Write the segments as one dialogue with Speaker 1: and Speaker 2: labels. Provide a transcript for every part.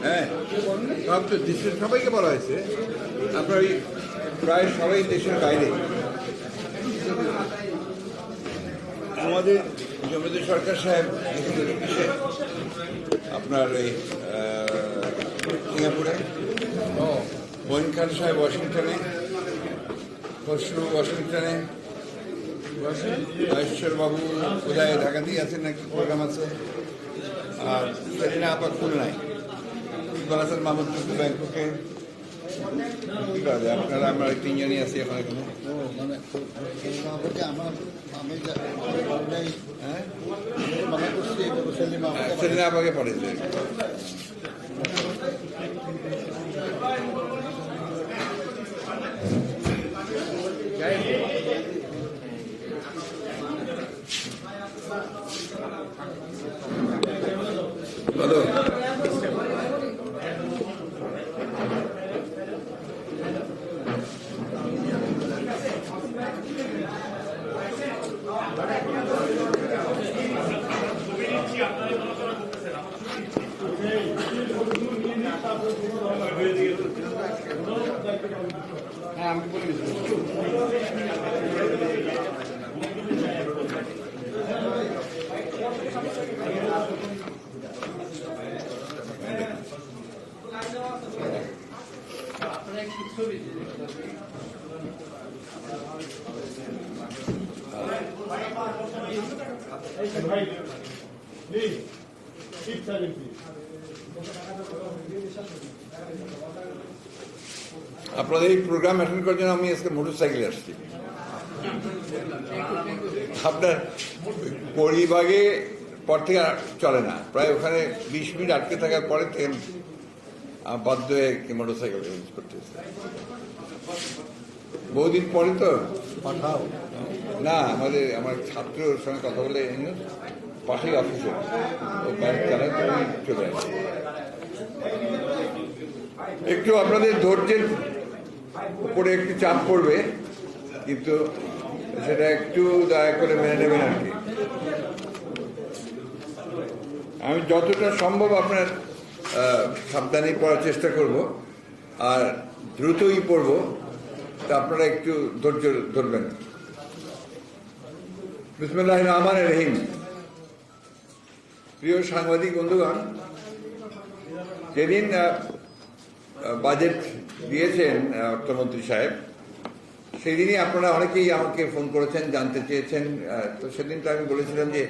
Speaker 1: হ্যাঁ, সব তো দেশের সবাইকে বলা হয়েছে। আপনার ওই প্রায় সবাই দেশের বাইরে। আমাদের জমিদার সরকার সাহেব আপনার এই সিঙ্গাপুরে, মঈন খান সাহেব ওয়াশিংটনে, খসরু ওয়াশিংটনে, মহেশ্বর বাবু কোথায় ঢাকাতেই আছেন নাকি প্রোগ্রাম আছে, আর সেলিনা আপা খুলনায়, ইকবাল হাসান মাহমুদ টুকু ব্যাংককে। কি করা যায়, আপনারা আমরা তিনজনই আছি এখন এখানে। সেলিনা আপাকে পড়েছে। বলো হ্যাঁ, আমি বলে দিচ্ছি। আপনাদের এই প্রোগ্রাম অ্যাটেন্ড করার জন্য আমি আজকে মোটরসাইকেলে আসছি। আপনার পরিবাগে পর থেকে চলে না, প্রায় ওখানে 20 মিনিট আটকে থাকার পরে থেকে বাধ্য হয়ে মোটরসাইকেল ইউজ করতেছে। বহুদিন পরে তো পাঠাও না, আমার ছাত্রের সঙ্গে কথা বলে পাশেই অফিসে ওই বাইক চালায় চলে আসে। একটু আপনাদের ধৈর্যের উপরে একটু চাপ পড়বে, কিন্তু সেটা একটু দয়া করে মেনে নেবেন আর কি। আমি যতটা সম্ভব আপনার সাবধানে পড়ার চেষ্টা করব, আর দ্রুতই পড়ব, তা আপনারা একটু ধৈর্য ধরবেন। বিসমিল্লাহির রহমানির রহিম। প্রিয় সাংবাদিক বন্ধুগণ, যেদিন বাজেট দিয়েছেন অর্থমন্ত্রী সাহেব, সেদিনই আপনারা অনেকেই আমাকে ফোন করেছেন, জানতে চেয়েছেন। তো সেদিন তো আমি বলেছিলাম যে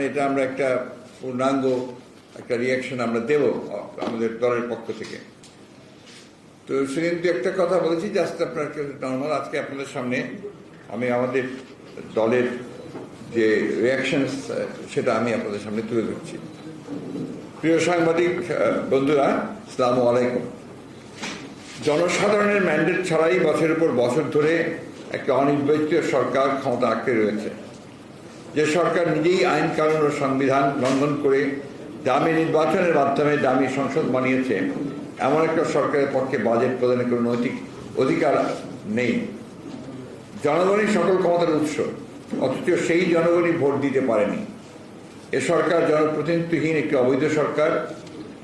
Speaker 1: এটা আমরা একটা পূর্ণাঙ্গ একটা রিয়াকশন আমরা দেব আমাদের দলের পক্ষ থেকে। তো সেদিন তো একটা কথা বলেছি, জাস্ট আপনার নর্মাল। আজকে আপনাদের সামনে আমি আমাদের দলের যে রিয়াকশন সেটা আমি আপনাদের সামনে তুলে ধরছি। প্রিয় সাংবাদিক বন্ধুরা, আসসালামু আলাইকুম। জনসাধারণের ম্যান্ডেট ছাড়াই বছরের পর বছর ধরে একটা অনির্বাচিত সরকার ক্ষমতা আঁকড়ে রয়েছে, যে সরকার নিজেই আইন কানুন ও সংবিধান লঙ্ঘন করে দামি নির্বাচনের মাধ্যমে দামি সংসদ বানিয়েছে, এমন একটা সরকারের পক্ষে বাজেট প্রদানের কোনো নৈতিক অধিকার নেই। জনগণই সকল ক্ষমতার উৎস, অথচ সেই জনগণই ভোট দিতে পারেনি। এ সরকার জনপ্রতিনিধিত্বহীন একটি অবৈধ সরকার।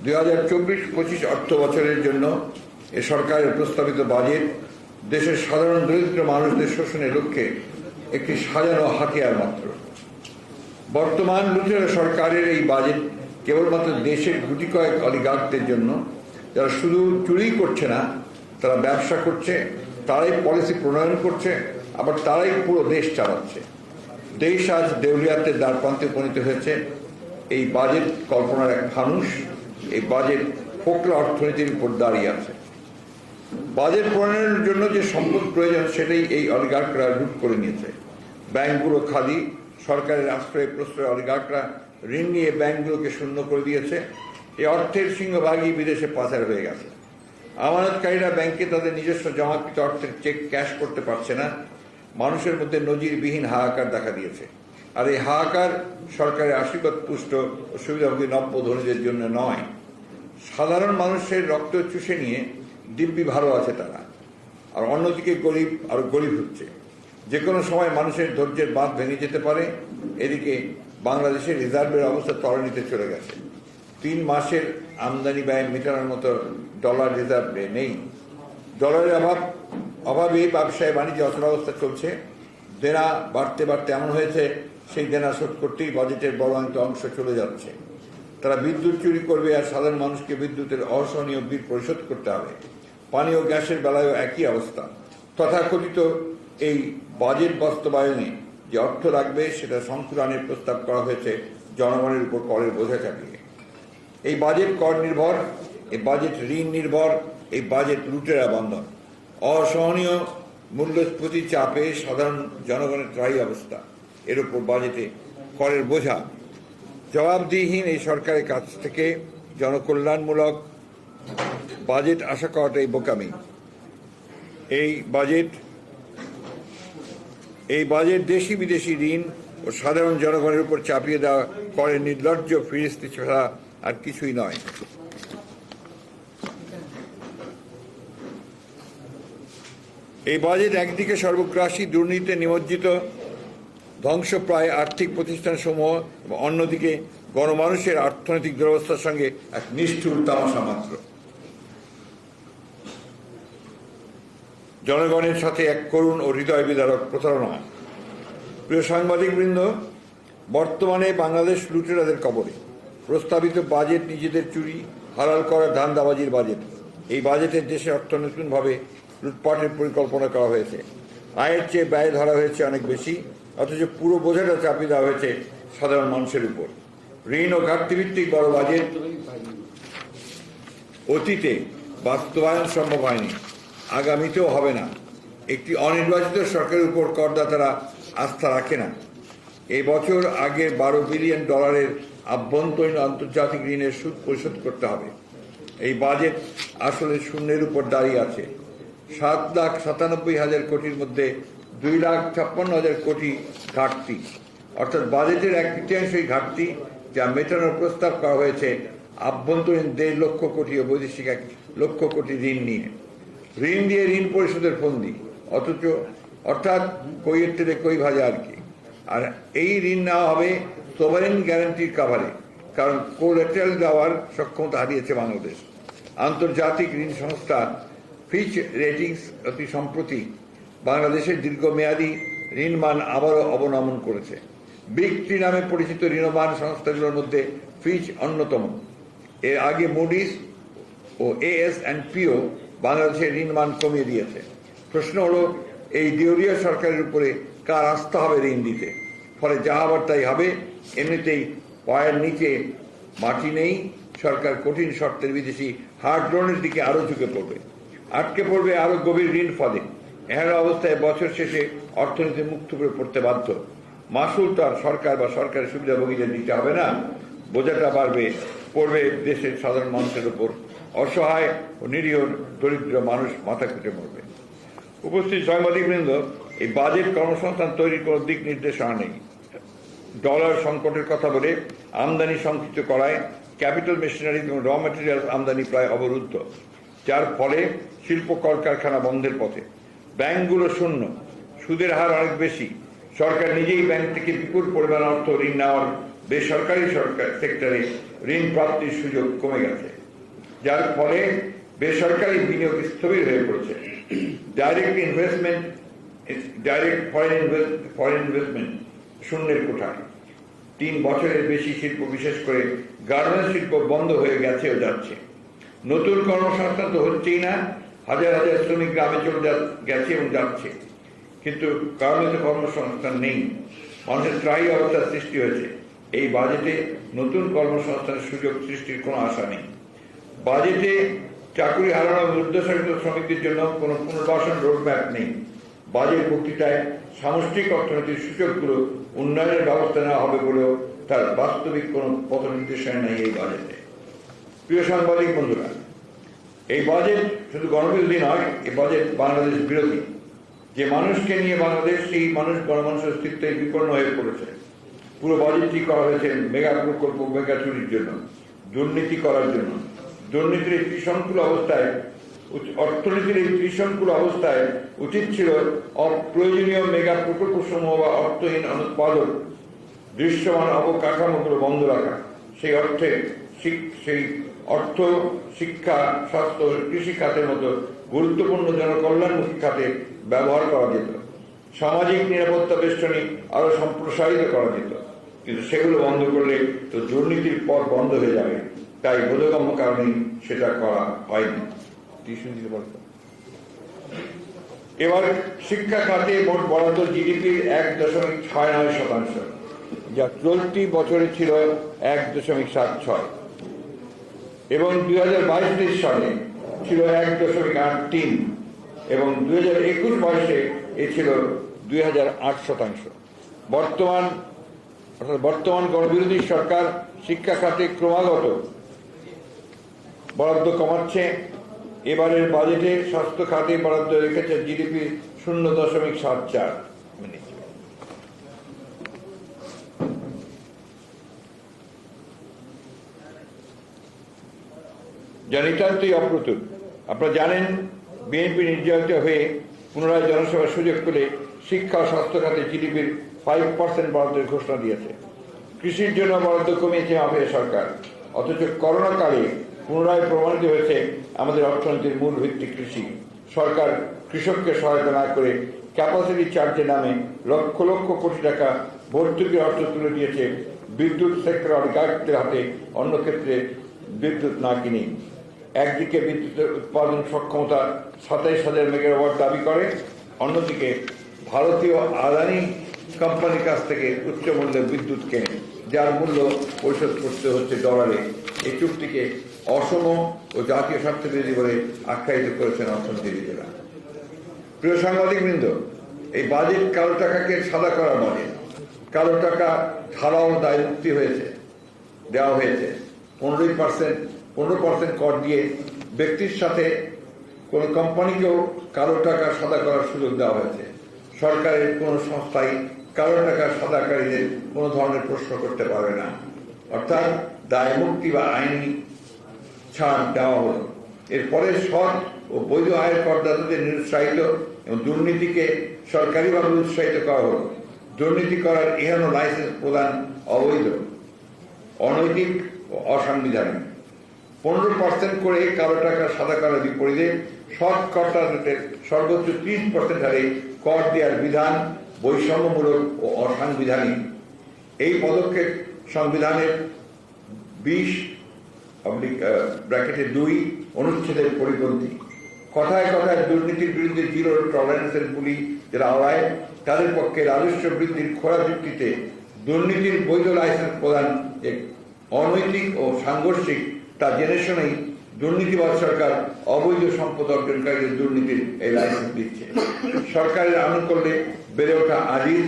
Speaker 1: 2024-25 অর্থ বছরের জন্য এ সরকারের প্রস্তাবিত বাজেট দেশের সাধারণ দরিদ্র মানুষদের শোষণের লক্ষ্যে একটি সাজানো হাতিয়ার মাত্র। বর্তমান লুটেরা সরকারের এই বাজেট কেবলমাত্র দেশের গুটি কয়েক অলিগার্কদের জন্য, যারা শুধু চুরি করছে না, তারা ব্যবসা করছে, তারাই পলিসি প্রণয়ন করছে, আবার তারাই পুরো দেশ চালাচ্ছে। দেশ আজ দেউলিয়াতের দ্বারপ্রান্তে উপনীত হয়েছে। এই বাজেট কল্পনার এক ফানুষ। এই বাজেট ফোকলা অর্থনীতির উপর দাঁড়িয়ে আছে। বাজেট প্রণয়নের জন্য যে সম্পদ প্রয়োজন সেটাই এই অলিগার্করা লুট করে নিয়েছে। ব্যাংকগুলো খালি, সরকারের আশ্রয় প্রশ্রয় অলিগার্করা ঋণ নিয়ে ব্যাংকগুলোকে শূন্য করে দিয়েছে। এই অর্থের সিংহভাগই বিদেশে পাচার হয়ে গেছে। আমানতকারীরা ব্যাংকে তাদের নিজস্ব জমাকৃত অর্থের চেক ক্যাশ করতে পারছে না। মানুষের মধ্যে নজিরবিহীন হাহাকার দেখা দিয়েছে। আর এই হাহাকার সরকারের আশীর্বাদ পুষ্ট ও সুবিধাভোগী নব্য ধনীদের জন্য নয়, সাধারণ মানুষের রক্ত চুষে নিয়ে দিব্যি ভালো আছে তারা। আর অন্যদিকে গরিব আরো গরিব হচ্ছে। যে কোনো সময় মানুষের ধৈর্যের বাঁধ ভেঙে যেতে পারে। এদিকে বাংলাদেশের রিজার্ভের অবস্থা ত্বরান্বিতে চলে গেছে। 3 মাসের আমদানি ব্যয় মেটানোর মতো ডলার রিজার্ভ নেই। ডলারের অভাবে ব্যবসায় বাণিজ্য অচলাবস্থা চলছে। দেনা বাড়তে বাড়তে এমন হয়েছে সেই দেনা শোধ করতেই বাজেটের বড় একটা অংশ চলে যাচ্ছে। তারা বিদ্যুৎ চুরি করবে আর সাধারণ মানুষকে বিদ্যুতের অসহনীয় বিল পরিশোধ করতে হবে। পানি ও গ্যাসের বেলায়ও একই অবস্থা। তথাকথিত এই বাজেট বাস্তবায়নে যে অর্থ লাগবে সেটা সংকুলানের প্রস্তাব করা হয়েছে জনগণের উপর করের বোঝা চাপিয়ে। এই বাজেট কর নির্ভর, এই বাজেট ঋণ নির্ভর, এই বাজেট লুটেরা বন্ধন। অসহনীয় মূল্যস্ফীতি চাপে সাধারণ জনগণের ত্রাহি অবস্থা। এর উপর বাজেটে করের বোঝা। জবাবদিহিহীন এই সরকারের কাছ থেকে জনকল্যাণমূলক বাজেট আশা করাটাই বোকামি। এই বাজেট দেশি বিদেশি ঋণ ও সাধারণ জনগণের উপর চাপিয়ে দেওয়া করের নির্লজ্জ ফিরিস্তি ছাড়া আর কিছুই নয়। এই বাজেট একদিকে সর্বগ্রাসী দুর্নীতিতে নিমজ্জিত ধ্বংসপ্রায় আর্থিক প্রতিষ্ঠানসমূহ এবং অন্যদিকে গণমানুষের অর্থনৈতিক দুরবস্থার সঙ্গে এক নিষ্ঠুর তামাশা মাত্র। জনগণের সাথে এক করুণ ও হৃদয় বিদারক প্রতারণা। প্রিয় সাংবাদিকবৃন্দ, বর্তমানে বাংলাদেশ লুটেরাদের কবলে। প্রস্তাবিত বাজেট নিজেদের চুরি হালাল করার ধান্দাবাজির বাজেট। এই বাজেটের দেশে অর্থনৈতিকভাবে লুটপাটের পরিকল্পনা করা হয়েছে। আয়ের চেয়ে ব্যয় ধরা হয়েছে অনেক বেশি, অথচ পুরো বোঝাটা চাপিয়ে দেওয়া হয়েছে সাধারণ মানুষের উপর। ঋণ ও ঘাটতিভিত্তিক বড় বাজেট অতীতে বাস্তবায়ন সম্ভব হয়নি, আগামীতেও হবে না। একটি অনির্বাচিত সরকারের উপর করদাতারা আস্থা রাখে না। এই বছর আগে 12 বিলিয়ন ডলারের আভ্যন্তরীণ আন্তর্জাতিক ঋণের সুদ পরিশোধ করতে হবে। এই বাজেট আসলে শূন্যের উপর দাঁড়িয়ে আছে। 7,97,000 কোটির মধ্যে 2,56,000 কোটি ঘাটতি, অর্থাৎ বাজেটের 1/3 ঘাটতি, যা মেটানোর প্রস্তাব করা হয়েছে আভ্যন্তরীণ 1.5 লক্ষ কোটি ও বৈদেশিক 1 লক্ষ কোটি ঋণ নিয়ে। ঋণ দিয়ে ঋণ পরিশোধের ফন্দি, অর্থাৎ কইয়ের তেলে কই ভাজা আর কি। আর এই ঋণ নেওয়া হবে সোভারেন গ্যারান্টির কাভারে, কারণ কোল্যাটারাল দেওয়ার সক্ষমতা হারিয়েছে বাংলাদেশ। আন্তর্জাতিক ঋণ সংস্থা ফিচ রেটিংস অতি সম্প্রতি বাংলাদেশের দীর্ঘমেয়াদী ঋণমান আবারও অবনমন করেছে। বিগ থ্রি নামে পরিচিত ঋণমান সংস্থাগুলোর মধ্যে ফিচ অন্যতম। এর আগে মুডিস ও AS&P-ও বাংলাদেশের ঋণমান কমিয়ে দিয়েছে। প্রশ্ন হলো, এই দেউলিয়া সরকারের উপরে কার আস্থা হবে ঋণ দিতে? ফলে যা হবার তাই হবে। এমনিতেই পায়ের নিচে মাটি নেই। সরকার কঠিন শর্তের বিদেশি হার্ড লোনের দিকে আরও ঝুঁকে পড়বে, আটকে পড়বে আরও গভীর ঋণ ফলে। এর অবস্থায় বছর শেষে অর্থনীতি মুখ থুবড়ে পড়তে বাধ্য। মাসুল তো আর সরকার বা সরকারের সুবিধাভোগীদের দিতে হবে না। বোঝাটা পড়বে দেশের সাধারণ মানুষের উপর। অসহায় ও নিরীহ দরিদ্র মানুষ মাথা খুঁটে মরবে। উপস্থিত সাংবাদিকবৃন্দ, এই বাজেট কর্মসংস্থান তৈরির কোনো দিক নির্দেশনা নেই। ডলার সংকটের কথা বলে আমদানি সংকুচিত করায় ক্যাপিটাল মেশিনারি এবং র ম্যাটেরিয়াল আমদানি প্রায় অবরুদ্ধ, যার ফলে শিল্প কলকারখানা বন্ধের পথে। ব্যাংকগুলো শূন্য, সুদের হার অনেক বেশি। সরকার নিজেই ব্যাংক থেকে বিপুল পরিমাণ অর্থ ঋণ নেওয়ার বেসরকারি সেক্টরে ঋণ প্রাপ্তির সুযোগ কমে গেছে, যার ফলে বেসরকারি বিনিয়োগ স্থবির হয়ে পড়েছে। ডাইরেক্ট ফরেন ইনভেস্টমেন্ট শূন্যের কোঠায়। 3 বছরের বেশি শিল্প, বিশেষ করে গার্মেন্টস শিল্প বন্ধ হয়ে গেছে ও যাচ্ছে। নতুন কর্মসংস্থান তো হচ্ছেই না। হাজার হাজার শ্রমিক গ্রামে চলে গেছে এবং যাচ্ছে, কিন্তু কারণে কর্মসংস্থান নেই। মানুষের ত্রাহি অবস্থার সৃষ্টি হয়েছে। এই বাজেটে নতুন কর্মসংস্থানের সুযোগ সৃষ্টির কোনো আশা নেই। বাজেটে চাকরি হারানো দুর্দশাগ্রস্ত শ্রমিকদের জন্য কোনো পুনর্বাসন রোডম্যাপ নেই। বাজেট বক্তৃতায় সামষ্টিক অর্থনীতির সূচকগুলো উন্নয়নের ব্যবস্থা নেওয়া হবে বলেও তার বাস্তবিক কোনো পথ নির্দেশনা নেই এই বাজেটে। প্রিয় সাংবাদিক বন্ধুরা, এই বাজেট শুধু গণবিরোধী নয়, এই বাজেট বাংলাদেশ বিরোধী। যে মানুষকে নিয়ে বাংলাদেশ, সেই মানুষ গণমানুষের অস্তিত্বে বিপন্ন হয়ে পড়েছে। পুরো বাজেটটি করা হয়েছে মেগা প্রকল্প, মেগা চুরির জন্য, দুর্নীতি করার জন্য। দুর্নীতির এই ত্রিসংকুল অবস্থায়, অর্থনীতির এই ত্রিসংকুল অবস্থায় উচিত ছিল অপ্রয়োজনীয় মেগা প্রকল্প সমূহ বা অর্থহীন অনুৎপাদক দৃশ্যমান অবকাঠামোগুলো বন্ধ রাখা। সেই অর্থে সেই অর্থ, শিক্ষা, স্বাস্থ্য, কৃষি খাতের মতো গুরুত্বপূর্ণ জনকল্যাণমুখী খাতে ব্যবহার করা যেত। সামাজিক নিরাপত্তা বেষ্টনী আরো সম্প্রসারিত করা যেত, কিন্তু সেগুলো বন্ধ করলে তো দুর্নীতির পথ বন্ধ হয়ে যাবে। তাই বোধগম্য কারণে সেটা করা হয়নি। এবার শিক্ষা খাতে মোট বরাদ্দ জিডিপির 1.69%, যা চলতি বছরে ছিল 1.76, এবং 2022-23 সালে ছিল 1.83, এবং 2021-22 এ ছিল 2.08%। বর্তমান গণবিরোধী সরকার শিক্ষা খাতে ক্রমাগত বরাদ্দ কমাচ্ছে। এবারের বাজেটে স্বাস্থ্য খাতে বরাদ্দ রেখেছে জিডিপি 0.74। যা নিতান্তই অপ্রতুল। আপনারা জানেন, বিএনপি নির্যাতিত হয়ে পুনরায় জনসভার সুযোগ পেলে শিক্ষা ও স্বাস্থ্য খাতে জিডিপির 5% বরাদ্দের ঘোষণা দিয়েছে। কৃষির জন্য বরাদ্দ কমিয়েছে মাফিয়া সরকার, অথচ করোনাকালে পুনরায় প্রমাণিত হয়েছে আমাদের অর্থনীতির মূল ভিত্তি কৃষি। সরকার কৃষককে সহায়তা না করে ক্যাপাসিটি চার্জের নামে লক্ষ লক্ষ কোটি টাকা ভর্তুকির অর্থ তুলে দিয়েছে বিদ্যুৎ সেক্টর অলিগার্কদের হাতে, অন্য ক্ষেত্রে বিদ্যুৎ না কিনে। একদিকে বিদ্যুতের উৎপাদন সক্ষমতা 27,000 মেগাওয়াট দাবি করে, অন্যদিকে ভারতীয় আদানি কোম্পানির কাছ থেকে উচ্চ মূল্যে বিদ্যুৎ কেনে, যার মূল্য পরিশোধ করতে হচ্ছে ডলারে। এই চুক্তিকে অসম ও জাতীয় স্বার্থবিরোধী বলে আখ্যায়িত করেছেন অর্থনীতিবিদেরা। প্রিয় সাংবাদিকবৃন্দ, এই বাজেট কালো টাকাকে সাদা করা বাজেট। কালো টাকা ধারাও দায় মুক্তি দেওয়া হয়েছে। 15% কর দিয়ে ব্যক্তির সাথে কোনো কোম্পানিকেও কালো টাকা সাদা করার সুযোগ দেওয়া হয়েছে। সরকারের কোনো সংস্থাই কালো টাকা সাদাকারীদের কোনো ধরনের প্রশ্ন করতে পারবে না। অর্থাৎ দায় মুক্তি বা আইনি ছাড় দেওয়া হলো। এরপরে সৎ ও বৈধ আয়ের করদাতাদের নিরুৎসাহিত এবং দুর্নীতিকে সরকারিভাবে উৎসাহিত করা হলো। দুর্নীতি করার এহেন লাইসেন্স প্রদান অবৈধ, অনৈতিক ও অসাংবিধানিক। 15% করে কালো টাকা সাদা করার বিপরীতে সৎ করদাতাদের সর্বোচ্চ 30% হারে কর দেওয়ার বিধান বৈষম্যমূলক ও অসাংবিধানিক। এই পদক্ষেপ সংবিধানের 20(2) অনুচ্ছেদের পরিপন্থী। কথায় কথায় দুর্নীতির বিরুদ্ধে জিরো টলারেন্সের বুলি যারা আওয়ায়, তাদের পক্ষে রাজস্ব বৃদ্ধির খোলা যুক্তিতে দুর্নীতির বৈধ লাইসেন্স প্রদান এক অনৈতিক ও সাংঘর্ষিক, তা জেনে শুনেই দুর্নীতিবাদ সরকার অবৈধ সম্পদ অর্জনকারীদের দুর্নীতির এই লাইসেন্স দিচ্ছে। সরকারের আনুকূল্যে বেড়ে ওঠা আজিজ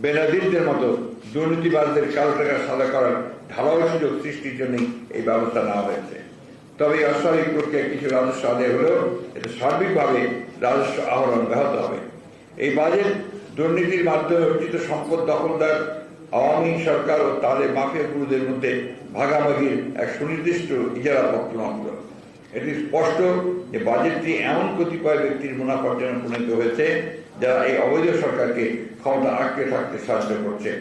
Speaker 1: বেনাজিরদের মতো দুর্নীতিবাদদের কালো টাকা সাদা করার ঢালাও সুযোগ সৃষ্টির জন্যই এই ব্যবস্থা নেওয়া হয়েছে। তবে এই অস্বাভাবিক প্রক্রিয়ায় কিছু রাজস্ব আদায় হলেও এটা সার্বিকভাবে রাজস্ব আহরণ ব্যাহত হবে। এই বাজেট দুর্নীতির মাধ্যমে অর্জিত সম্পদ দখলদার আওয়ামী সরকার ও তাদের মাফিয়া গুরুদের মধ্যে ভাগাভাগির এক সুনির্দিষ্ট ইজারাপত্র মাত্র। এটি স্পষ্ট যে বাজেটটি এমন কতিপয় ব্যক্তির মুনাফার জন্য প্রণীত হয়েছে যারা এই অবৈধ সরকারকে ক্ষমতা আঁকড়ে থাকতে সাহায্য করছে।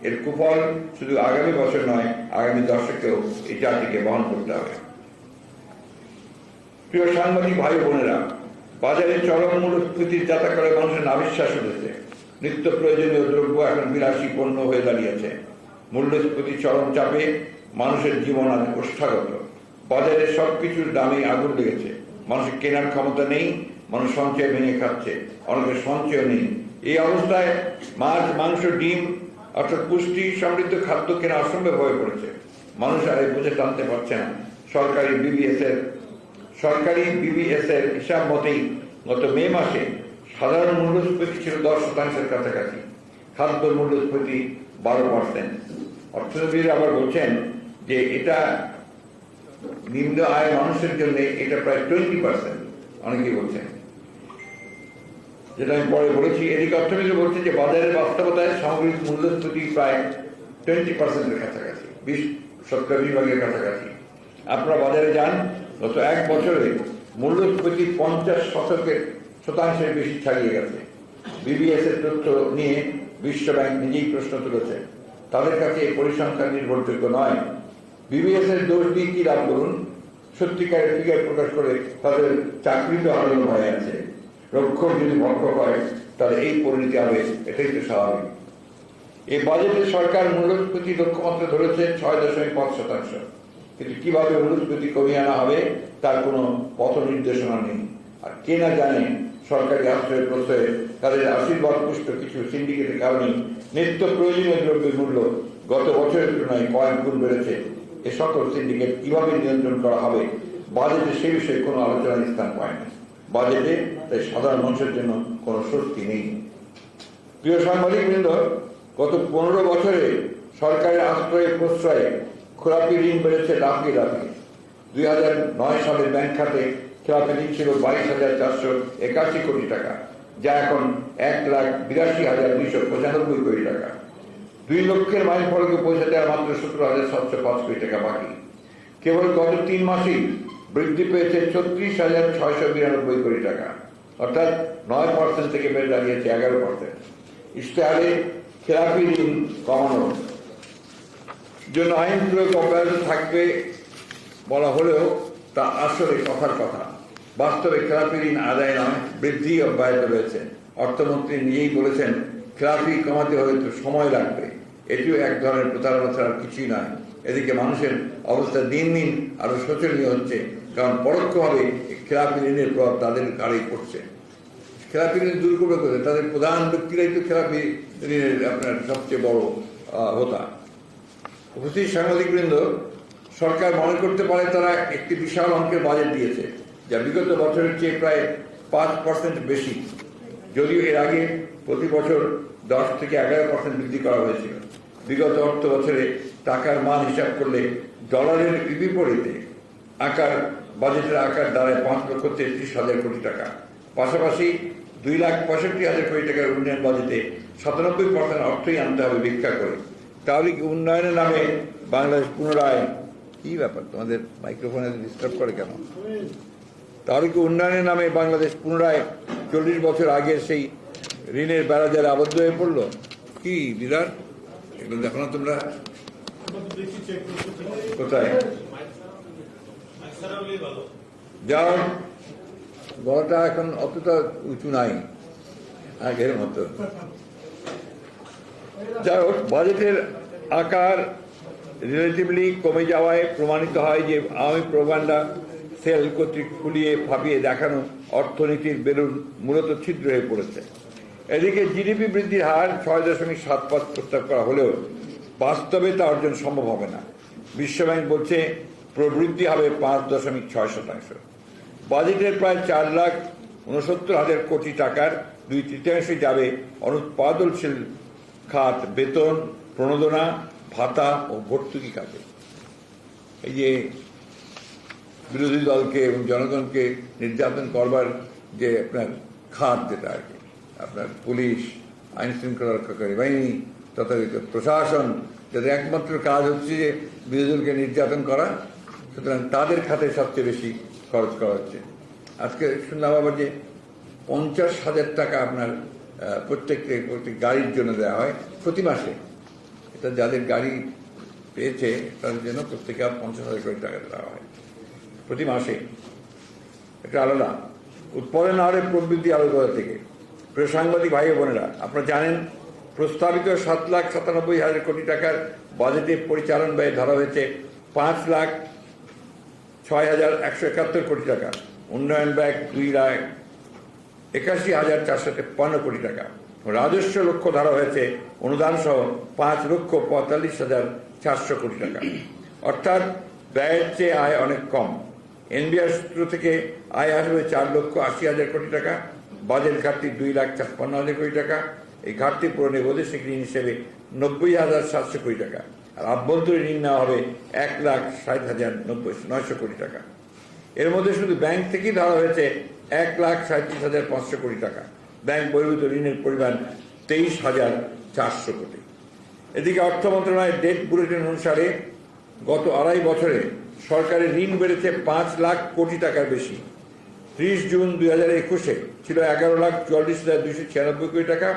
Speaker 1: এর কুফল শুধু আগামী বছর নয়, আগামী দশকেও এই জাতিকে বহন করতে হবে। প্রিয় সাংবাদিক ভাই বোনেরা, বাজারে চরম মূল্যস্ফীতির যাতা করে মানুষের নাবিশ্বাস হয়েছে। নিত্য প্রয়োজনীয় দ্রব্য এখন বিলাসী পণ্য হয়ে দাঁড়িয়েছে। মূল্যস্ফীতি চরম চাপে মানুষের জীবন আজ ওষ্ঠাগত। বাজারে সবকিছুর দামে আগুন লেগেছে। মানুষের কেনার ক্ষমতা নেই, মানুষ সঞ্চয় ভেঙে খাচ্ছে, অনেকের সঞ্চয় নেই। এই অবস্থায় মাছ, মাংস, ডিম অর্থাৎ পুষ্টি সমৃদ্ধ খাদ্য কেনা অসম্ভব হয়ে পড়েছে। মানুষ আর এই বুঝে টানতে পারছে না। সরকারি বিবিএস এর হিসাব মতেই গত মে মাসে সাধারণ মূল্যস্ফীতি ছিল 10% কাছাকাছি, খাদ্য মূল্যস্ফীতি 12%। অর্থনীতিবিদ আবার বলছেন যে এটা নিম্ন আয় মানুষের জন্য এটা প্রায় 20%, অনেকেই বলছেন, যেটা আমি পরে বলেছি। এদিকে অর্থনীতি বলছে যে বাজারের বাস্তবতায় সামগ্রিক মূল্যস্ফীতি প্রায় 20% কাছাকাছি, 20% কাছাকাছি। আপনারা বাজারে যান, গত এক বছরে মূল্যস্ফীতি 50% বেশি ছাড়িয়ে গেছে। বিবিএস এর তথ্য নিয়ে বিশ্ব ব্যাংক নিজেই প্রশ্ন তুলেছে। তাদের কাছে এই পরিসংখ্যান নির্ভরযোগ্য নয়। বিবিএস এর দোষ দিয়ে কি লাভ করুন? সত্যিকারের ফিগার প্রকাশ করে তাদের চাকরি তো হারানোর ভয় আছে। রক্ষক যদি ভক্ষক হয় তাহলে এই পরিণতি হবে, এটাই তো স্বাভাবিক। এই বাজেটে সরকার মূল্যস্ফীতি লক্ষ্যমাত্রা ধরেছে 6.5%, কিন্তু কিভাবে মূল্যস্ফীতি কমিয়ে আনা হবে তার কোনো পথ নির্দেশনা নেই। আর কে না জানে সরকারি আশ্রয় প্রশ্রয়ে তাদের আশীর্বাদ পুষ্ট কিছু সিন্ডিকেটের কারণে নিত্য প্রয়োজনীয় দ্রব্যের মূল্য গত বছরের তুলনায় কয়েক গুণ বেড়েছে। এ সকল সিন্ডিকেট কিভাবে নিয়ন্ত্রণ করা হবে বাজেটে সে বিষয়ে কোনো আলোচনার স্থান পায় না। বাজেটে তাই সাধারণ মানুষের জন্য কোনো স্বস্তি নেই। প্রিয় সাংবাদিকবৃন্দ, গত 15 বছরে সরকারের আশ্রয় প্রশ্রয়ে খোলাপি ঋণ বেড়েছে লাফিয়ে লাফিয়ে। 2009 সালে ব্যাংক খাতে খেলাপি ঋণ ছিল 22,481 কোটি টাকা, যা এখন 1,82,295 কোটি টাকা। 2 লক্ষের মাইল ফলকে পৌঁছাতে আর মাত্র 17,705 কোটি টাকা বাকি। কেবল গত 3 মাসেই বৃদ্ধি পেয়েছে 36,692 কোটি টাকা, অর্থাৎ 9% থেকে বেড়ে দাঁড়িয়েছে 11%। ইশতেহারে খেলাপি ঋণ কমানোর জন্য আইন প্রয়োগ অব্যাহত থাকবে বলা হলেও তা আসলে কথার কথা। বাস্তবে খেলাপি ঋণ আদায় নয়, বৃদ্ধি অব্যাহত রয়েছে। অর্থমন্ত্রী নিজেই বলেছেন খেলাপি কমাতে হলে তো সময় লাগবে। এটিও এক ধরনের প্রতারণা ছাড়া কিছুই নয়। এদিকে মানুষের অবস্থা দিন দিন আরো শোচনীয় হচ্ছে, কারণ পরোক্ষভাবে খেলাপি ঋণের প্রভাব তাদের ঘাড়েই পড়ছে। খেলাপি ঋণ দূর করবে করে তাদের প্রধান ব্যক্তিরাই তো খেলাপি ঋণের আপনার সবচেয়ে বড় হোতা। উপস্থিত সাংবাদিকবৃন্দ, সরকার মনে করতে পারে তারা একটি বিশাল অঙ্কের বাজেট দিয়েছে, যা বিগত বছরের চেয়ে প্রায় 5% বেশি, যদিও এর আগে প্রতি বছর 10 থেকে 11% বৃদ্ধি করা হয়েছিল। বিগত অর্থ বছরে টাকার মান হিসাব করলে ডলারের বিপরীতে বাজেটের আকার দাঁড়ায় 5,33,000 কোটি টাকা। পাশাপাশি 2,65,000 কোটি টাকার উন্নয়ন বাজেটে 97% অর্থই আনতে হবে ভিক্ষা করে। তাহলে কি উন্নয়নের নামে বাংলাদেশ পুনরায়, কি ব্যাপার তোমাদের মাইক্রোফোনে ডিস্টার্ব করে কেন? তাহলে কি উন্নয়নের নামে বাংলাদেশ পুনরায় 40 বছর আগের সেই ঋণের বেড়াজালে আবদ্ধ হয়ে পড়লো? কি বিরাট, এগুলো দেখো না তোমরা? কোথায় যাও, গলাটা এখন অতটা উঁচু নাই আগের মতো। যাই হোক, বাজেটের আকার রিলেটিভলি কমে যাওয়ায় প্রমাণিত হয় যে আওয়ামী প্রোপাগান্ডা সেল কর্তৃক ফুলিয়ে ফাঁপিয়ে দেখানো অর্থনীতির বেলুন মূলত ছিদ্র হয়ে পড়েছে। এদিকে জিডিপি বৃদ্ধির হার 6.75 প্রস্তাব করা হলেও বাস্তবে তা অর্জন সম্ভব হবে না। বিশ্বব্যাংক বলছে প্রবৃদ্ধি হবে 5.6%। বাজেটের প্রায় 4,69,000 কোটি টাকার 2/3 যাবে অনুৎপাদনশীল খাত, বেতন, প্রণোদনা, ভাতা ও ভর্তুকি খাতে। এই যে বিরোধী দলকে এবং জনগণকে নির্যাতন করবার যে আপনার খাত, যেটা আর কি আপনার পুলিশ, আইন শৃঙ্খলা রক্ষাকারী বাহিনী, তথাকথিত প্রশাসন, যাদের একমাত্র কাজ হচ্ছে যে বিরোধী দলকে নির্যাতন করা, সুতরাং তাদের খাতে সবচেয়ে বেশি খরচ করা হচ্ছে। আজকে শুনলাম আবার যে 50,000 টাকা আপনার প্রত্যেক গাড়ির জন্য দেওয়া হয় প্রতি মাসে। এটা যাদের গাড়ি পেয়েছে তাদের জন্য প্রত্যেকে 50,000 কোটি টাকা দেওয়া হয় প্রতি মাসে। এটা আলাদা। উৎপাদন হারে প্রবৃদ্ধি আরো গোড়া থেকে। প্রিয় সাংবাদিক ভাই বোনেরা, আপনারা জানেন প্রস্তাবিত 7,97,000 কোটি টাকার বাজেটে পরিচালন ব্যয় ধরা হয়েছে 5,06,171 কোটি টাকা। উন্নয়ন ব্যয় 2,81,453 কোটি টাকা। রাজস্ব লক্ষ্য ধরা হয়েছে অনুদান সহ 5,45,400 কোটি টাকা। অর্থাৎ ব্যয়ের চেয়ে আয় অনেক কম। এনবিআর সূত্র থেকে আয় আসবে 4,80,000 কোটি টাকা। বাজেট ঘাটতি 2,56,000 কোটি টাকা। এই ঘাটতি পূরণে বৈদেশিক ঋণ হিসেবে 90,700 কোটি টাকা। আর আভ্যন্তরীণ ঋণ নেওয়া হবে 1,60,900 কোটি টাকা। এর মধ্যে শুধু ব্যাংক থেকেই ধরা হয়েছে 1,37,500 কোটি টাকা। ব্যাংক বহির্ভূত ঋণের পরিমাণ 23,400 কোটি। এদিকে অর্থ মন্ত্রণালয়ের ডেট বুলেটিন অনুসারে গত 2.5 বছরে সরকারের ঋণ বেড়েছে 5 লাখ কোটি টাকার বেশি। 30 জুন 2021 ছিল 11,44,296 কোটি টাকা,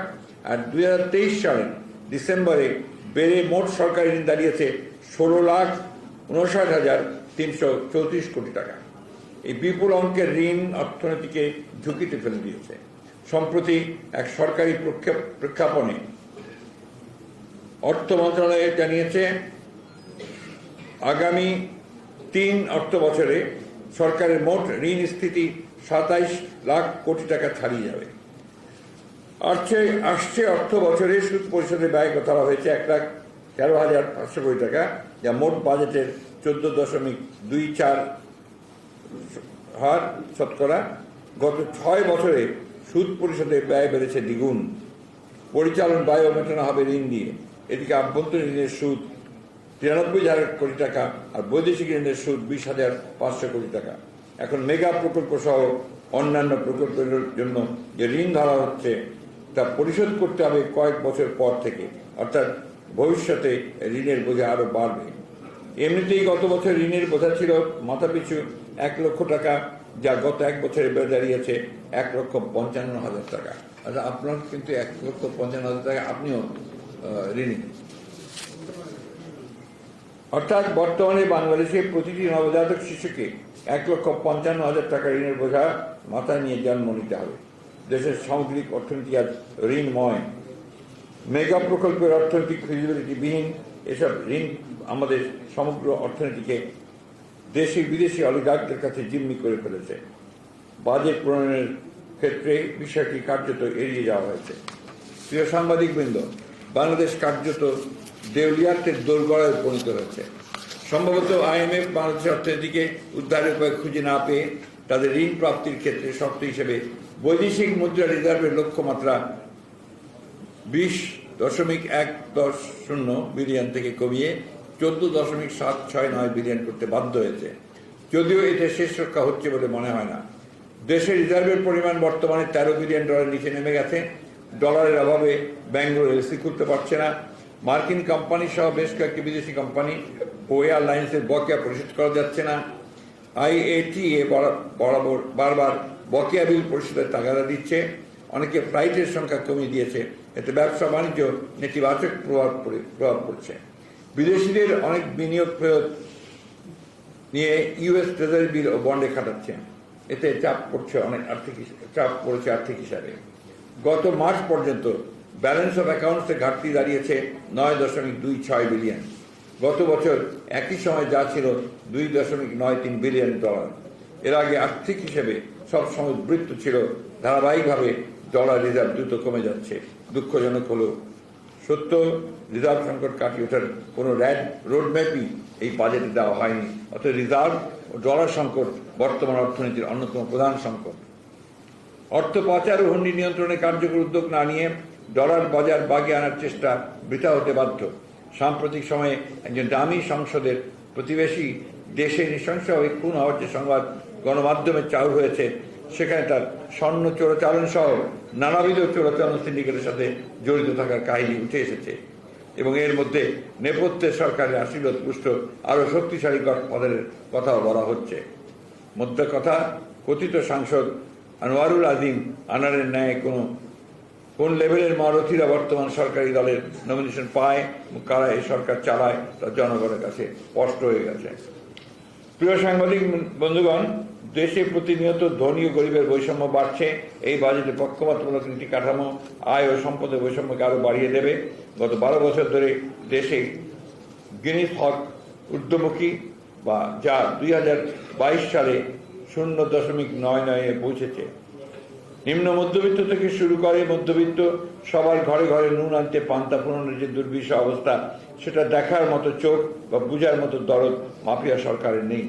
Speaker 1: আর 2023 সালের ডিসেম্বরে বেড়ে মোট সরকারি ঋণ দাঁড়িয়েছে 59,334 কোটি টাকা। এই বিপুল অঙ্কের ঋণ অর্থনীতিকে ঝুঁকিতে ফেলে দিয়েছে। সম্প্রতি এক সরকারি প্রেক্ষাপটে অর্থ মন্ত্রণালয় জানিয়েছে, আগামী 3 অর্থ বছরে সরকারের মোট ঋণ স্থিতি 27 লাখ কোটি টাকা ছাড়িয়ে যাবে। আসছে অর্থ বছরে সুদ পরিশোধের ব্যয় ধরা হয়েছে 1,13,500 কোটি টাকা, যা মোট বাজেটের 14.24 হার শতকরা। গত 6 বছরে সুদ পরিশোধের ব্যয় বেড়েছে দ্বিগুণ। পরিচালন ব্যয়ও মেটানো হবে ঋণ দিয়ে। এদিকে আভ্যন্তরীণ ঋণের সুদ 93,000 কোটি টাকা আর বৈদেশিক ঋণের সুদ 20,500 কোটি টাকা। এখন মেগা প্রকল্প সহ অন্যান্য প্রকল্পের জন্য যে ঋণ ধরা হচ্ছে তা পরিশোধ করতে হবে কয়েক বছর পর থেকে, অর্থাৎ ভবিষ্যতে ঋণের বোঝা আরো বাড়বে। এমনিতেই গত বছর ঋণের বোঝা ছিল মাথাপিছু 1 লক্ষ টাকা, যা গত 1 বছরে বেড়ে দাঁড়িয়েছে 1,55,000 টাকা। আচ্ছা, আপনার কিন্তু 1,55,000 টাকা আপনিও ঋণী। অর্থাৎ বর্তমানে বাংলাদেশে প্রতিটি নবজাতক শিশুকে 1,55,000 টাকা ঋণের বোঝা মাথায় নিয়ে জন্ম নিতে হবে। দেশের সামগ্রিক অর্থনীতি আজ ঋণময়। মেগা প্রকল্পের অর্থনৈতিক ফিজিবিলিটিবিহীন এসব ঋণ আমাদের সমগ্র অর্থনীতিকে দেশি বিদেশি অলিগার্কদের কাছে জিম্মি করে ফেলেছে। বাজেট প্রণয়নের ক্ষেত্রে বিষয়টি কার্যত এড়িয়ে যাওয়া হয়েছে। প্রিয় সাংবাদিকবৃন্দ, বাংলাদেশ কার্যত দেউলিয়াতের দোরগড়ায় উপনীত হয়েছে। সম্ভবত IMF বাংলাদেশের অর্থনীতিকে উদ্ধারের উপায় খুঁজে না পেয়ে তাদের ঋণ প্রাপ্তির ক্ষেত্রে শর্ত হিসেবে বৈদেশিক মুদ্রা রিজার্ভের লক্ষ্যমাত্রা 20.110 বিলিয়ন থেকে কমিয়ে 14.769 বিলিয়ন করতে বাধ্য হয়েছে। যদিও এতে শেষ রক্ষা হচ্ছে বলে মনে হয় না। দেশের রিজার্ভের পরিমাণ বর্তমানে $13 বিলিয়ন নিচে নেমে গেছে। ডলারের অভাবে ব্যাঙ্গালোর এলসি খুলতে পারছে না। মার্কিন কোম্পানি সহ বেশ কয়েকটি বিদেশি কোম্পানি ও এয়ারলাইন্সের বকেয়া পরিশোধ করা যাচ্ছে না। IATA বারবার বকেয়া বিল পরিশোধের তাগাদা দিচ্ছে। অনেকে ফ্লাইটের সংখ্যা কমিয়ে দিয়েছে। এতে ব্যবসা বাণিজ্য নেতিবাচক প্রভাব পড়ছে। বিদেশিদের অনেক বিনিয়োগ ফেরত নিয়ে US ট্রেজারি বিল ও বন্ডে খাটাচ্ছে। এতে চাপ পড়েছে আর্থিক হিসাবে। গত মার্চ পর্যন্ত ব্যালেন্স অফ অ্যাকাউন্টসে ঘাটতি দাঁড়িয়েছে 9.26 বিলিয়ন। গত বছর একই সময় যা ছিল $2.93 বিলিয়ন। এর আগে আর্থিক হিসেবে সবসময় উদ্বৃত্ত ছিল। ধারাবাহিকভাবে ডলার রিজার্ভ দ্রুত কমে যাচ্ছে। দুঃখজনক হলো সত্য, রিজার্ভ সংকট কাটিয়ে ওঠার কোনো রোডম্যাপই এই বাজেটে দেওয়া হয়নি। অর্থাৎ রিজার্ভ ও ডলার সংকট বর্তমান অর্থনীতির অন্যতম প্রধান সংকট। অর্থ পাচার ও হুন্ডি নিয়ন্ত্রণে কার্যকর উদ্যোগ না নিয়ে ডলার বাজার বাগে আনার চেষ্টা বৃথা হতে বাধ্য। সাম্প্রতিক সময়ে একজন দামি সংসদের প্রতিবেশী দেশে নৃশংসভাবে খুন হওয়ার যে সংবাদ গণমাধ্যমে চালু হয়েছে, সেখানে তার স্বর্ণ চোরাচালান সহ নানাবিধ চোরাচালান সিন্ডিকেটের সাথে জড়িত থাকার কাহিনী উঠে এসেছে এবং এর মধ্যে নেপথ্যের সরকারের আশীর্বাদ পুষ্ট আরও শক্তিশালী পদের কথাও বলা হচ্ছে। মধ্য কথা, কথিত সাংসদ আনোয়ারুল আজিম আনারের ন্যায় কোন লেভেলের মহারথীরা বর্তমান সরকারি দলের নমিনেশন পায়, কারা এই সরকার চালায় তা জনগণের কাছে স্পষ্ট হয়ে গেছে। প্রিয় সাংবাদিক বন্ধুগণ, দেশে প্রতিনিয়ত ধনী ও গরিবের বৈষম্য বাড়ছে। এই বাজেটে পক্ষপাতমূলক নীতি কাঠামো আয় ও সম্পদের বৈষম্যকে আরও বাড়িয়ে দেবে। গত 12 বছর ধরে দেশে গিনিস হক ঊর্ধ্বমুখী যা 2022 সালে 0.99-এ পৌঁছেছে। নিম্ন মধ্যবিত্ত থেকে শুরু করে মধ্যবিত্ত সবার ঘরে ঘরে নুন আনতে পান্তা ফুরানোর যে দুর্বিষহ অবস্থা, সেটা দেখার মতো চোখ বা বুঝার মতো দরদ মাফিয়া সরকারের নেই।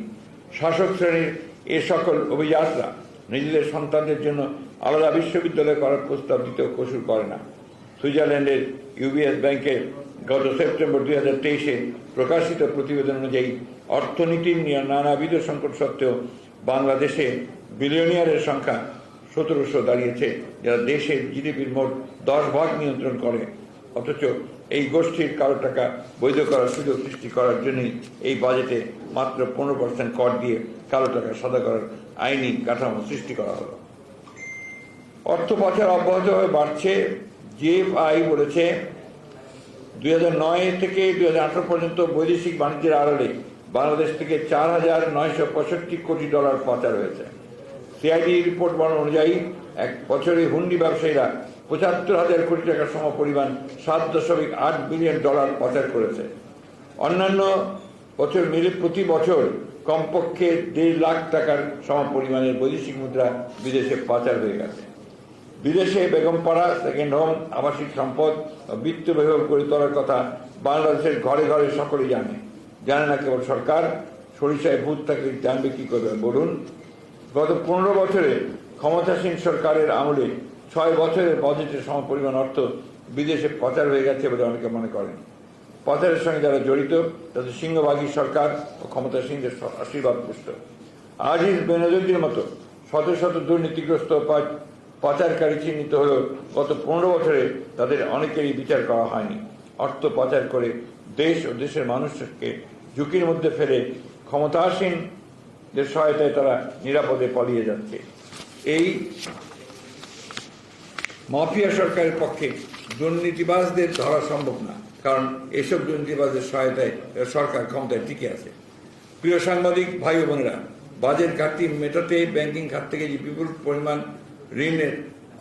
Speaker 1: শাসক শ্রেণীর এ সকল অভিজাতরা নিজেদের সন্তানদের জন্য আলাদা বিশ্ববিদ্যালয় করার প্রস্তাব দিতেও কসুর করে না। সুইজারল্যান্ডের UBS ব্যাংকের গত সেপ্টেম্বর 2023-এ প্রকাশিত প্রতিবেদন অনুযায়ী অর্থনীতির নানাবিধ সংকট সত্ত্বেও বাংলাদেশে বিলিয়নিয়ারের সংখ্যা 1700 দাঁড়িয়েছে, যারা দেশের GDPর মোট 10% নিয়ন্ত্রণ করে। অথচ এই গোষ্ঠীর কারো টাকা বৈধ করার সুযোগ সৃষ্টি করার জন্যই এই বাজেটে মাত্র 15% কর দিয়ে কালো টাকা সাদা করার আইনি কাঠামো সৃষ্টি করা হলো। অর্থ পাচার অব্যাহতভাবে বাড়ছে। GFI বলেছে 2009 থেকে 2018 পর্যন্ত বৈদেশিক বাণিজ্যের আড়ালে বাংলাদেশ থেকে 4,965 কোটি ডলার পাচার হয়েছে। সিআইডি রিপোর্ট অনুযায়ী এক বছরে হুন্ডি ব্যবসায়ীরা 75,000 কোটি টাকা সমপরিমাণ 7.8 বিলিয়ন ডলার পাচার করেছে। অন্যান্য বছর মিলে প্রতি বছর কমপক্ষে 1.5 লাখ টাকার সমপরিমাণের বৈদেশিক মুদ্রা বিদেশে পাচার হয়ে গেছে। বিদেশে বেগমপাড়া, সেকেন্ড হোম, আবাসিক সম্পদ ও বিত্ত বিভাগ গড়ে তোলার কথা বাংলাদেশের ঘরে ঘরে সকলেই জানে না কেবল সরকার। সরিষায় ভূত থাকলে জানবে কি করবে বলুন? গত 15 বছরে ক্ষমতাসীন সরকারের আমলে 6 বছরের বাজেটের সমপরিমাণ অর্থ বিদেশে পাচার হয়ে গেছে বলে অনেকে মনে করেন। পাচারের সঙ্গে যারা জড়িত তাদের সিংহভাগী সরকার ও ক্ষমতাসীনদের আশীর্বাদ পুষ্ট। আজিজ বেনজির মতো শত শত দুর্নীতিগ্রস্ত পাচারকারী চিহ্নিত হলেও গত 15 বছরে তাদের অনেকেরই বিচার করা হয়নি। অর্থ পাচার করে দেশ ও দেশের মানুষকে ঝুঁকির মধ্যে ফেলে ক্ষমতাসীনদের সহায়তায় তারা নিরাপদে পালিয়ে যাচ্ছে। এই মাফিয়া সরকারের পক্ষে দুর্নীতিবাজদের ধরা সম্ভব না, কারণ এসব দুর্নীতিবাজদের সহায়তায় সরকার ক্ষমতায় টিকে আছে। প্রিয় সাংবাদিক ভাই ও বোনেরা, বাজেট ঘাটতি মেটাতে ব্যাংকিং খাত থেকে যে বিপুল পরিমাণ